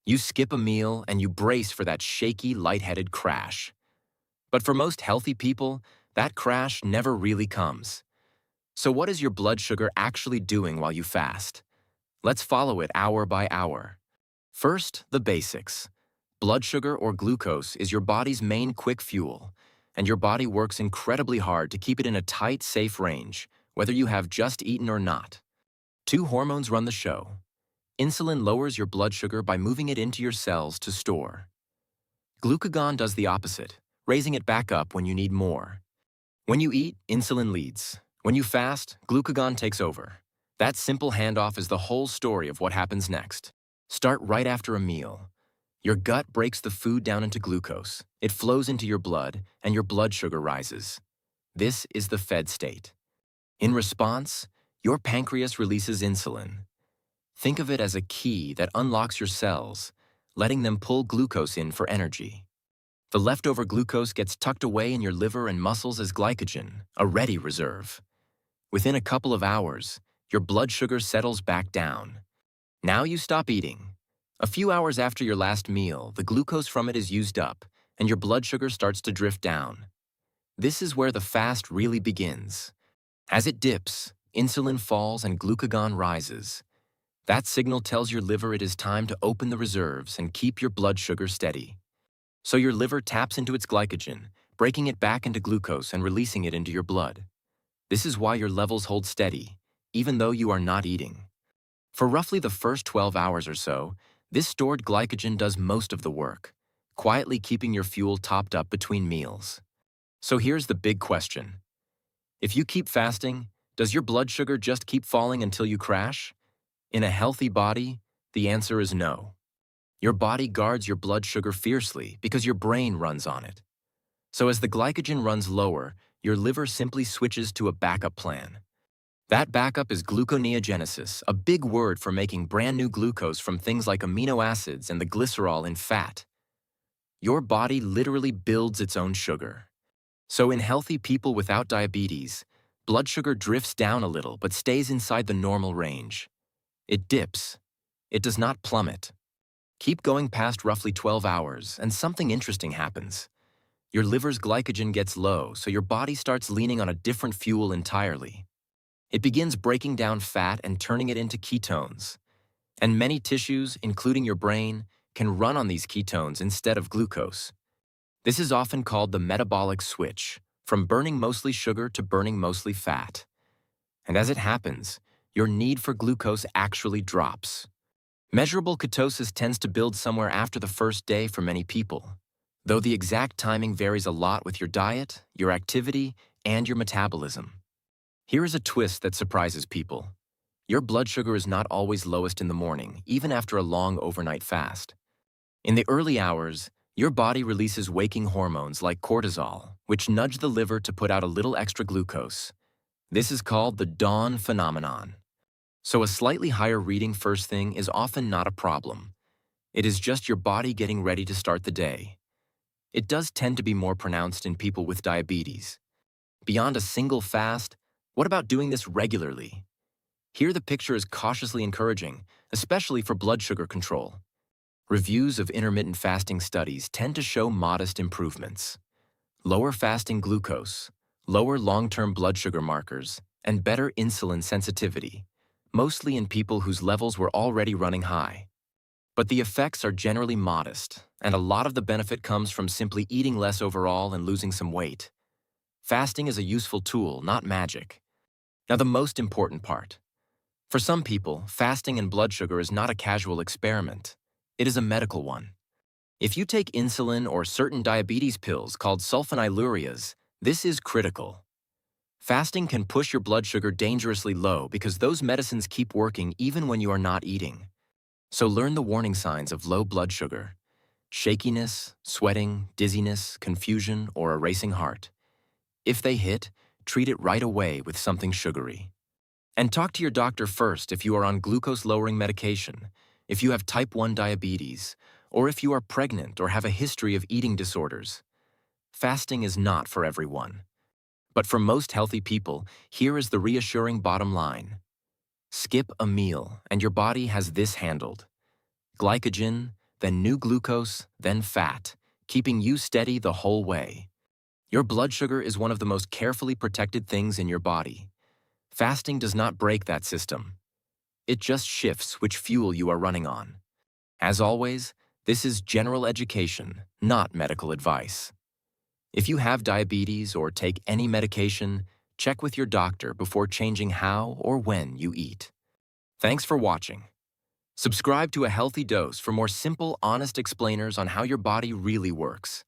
You skip a meal and you brace for that shaky, lightheaded crash. But for most healthy people, that crash never really comes. So what is your blood sugar actually doing while you fast? Let's follow it hour by hour. First, the basics. Blood sugar or glucose is your body's main quick fuel, and your body works incredibly hard to keep it in a tight, safe range, whether you have just eaten or not. Two hormones run the show. Insulin lowers your blood sugar by moving it into your cells to store. Glucagon does the opposite, raising it back up when you need more. When you eat, insulin leads. When you fast, glucagon takes over. That simple handoff is the whole story of what happens next. Start right after a meal. Your gut breaks the food down into glucose. It flows into your blood, and your blood sugar rises. This is the fed state. In response, your pancreas releases insulin. Think of it as a key that unlocks your cells, letting them pull glucose in for energy. The leftover glucose gets tucked away in your liver and muscles as glycogen, a ready reserve. Within a couple of hours, your blood sugar settles back down. Now you stop eating. A few hours after your last meal, the glucose from it is used up, and your blood sugar starts to drift down. This is where the fast really begins. As it dips, insulin falls and glucagon rises. That signal tells your liver it is time to open the reserves and keep your blood sugar steady. So your liver taps into its glycogen, breaking it back into glucose and releasing it into your blood. This is why your levels hold steady, even though you are not eating. For roughly the first 12 hours or so, this stored glycogen does most of the work, quietly keeping your fuel topped up between meals. So here's the big question. If you keep fasting, does your blood sugar just keep falling until you crash? In a healthy body, the answer is no. Your body guards your blood sugar fiercely because your brain runs on it. So as the glycogen runs lower, your liver simply switches to a backup plan. That backup is gluconeogenesis, a big word for making brand new glucose from things like amino acids and the glycerol in fat. Your body literally builds its own sugar. So in healthy people without diabetes, blood sugar drifts down a little but stays inside the normal range. It dips. It does not plummet. Keep going past roughly 12 hours, and something interesting happens. Your liver's glycogen gets low, so your body starts leaning on a different fuel entirely. It begins breaking down fat and turning it into ketones. And many tissues, including your brain, can run on these ketones instead of glucose. This is often called the metabolic switch, from burning mostly sugar to burning mostly fat. And as it happens, your need for glucose actually drops. Measurable ketosis tends to build somewhere after the first day for many people, though the exact timing varies a lot with your diet, your activity, and your metabolism. Here is a twist that surprises people. Your blood sugar is not always lowest in the morning, even after a long overnight fast. In the early hours, your body releases waking hormones like cortisol, which nudge the liver to put out a little extra glucose. This is called the dawn phenomenon. So a slightly higher reading first thing is often not a problem. It is just your body getting ready to start the day. It does tend to be more pronounced in people with diabetes. Beyond a single fast, what about doing this regularly? Here the picture is cautiously encouraging, especially for blood sugar control. Reviews of intermittent fasting studies tend to show modest improvements. Lower fasting glucose, lower long-term blood sugar markers, and better insulin sensitivity, mostly in people whose levels were already running high. But the effects are generally modest, and a lot of the benefit comes from simply eating less overall and losing some weight. Fasting is a useful tool, not magic. Now the most important part. For some people, fasting and blood sugar is not a casual experiment. It is a medical one. If you take insulin or certain diabetes pills called sulfonylureas, this is critical. Fasting can push your blood sugar dangerously low because those medicines keep working even when you are not eating. So learn the warning signs of low blood sugar: shakiness, sweating, dizziness, confusion, or a racing heart. If they hit, treat it right away with something sugary. And talk to your doctor first if you are on glucose-lowering medication, if you have type 1 diabetes, or if you are pregnant or have a history of eating disorders. Fasting is not for everyone. But for most healthy people, here is the reassuring bottom line. Skip a meal, and your body has this handled. Glycogen, then new glucose, then fat, keeping you steady the whole way. Your blood sugar is one of the most carefully protected things in your body. Fasting does not break that system. It just shifts which fuel you are running on. As always, this is general education, not medical advice. If you have diabetes or take any medication, check with your doctor before changing how or when you eat. Thanks for watching. Subscribe to A Healthy Dose for more simple, honest explainers on how your body really works.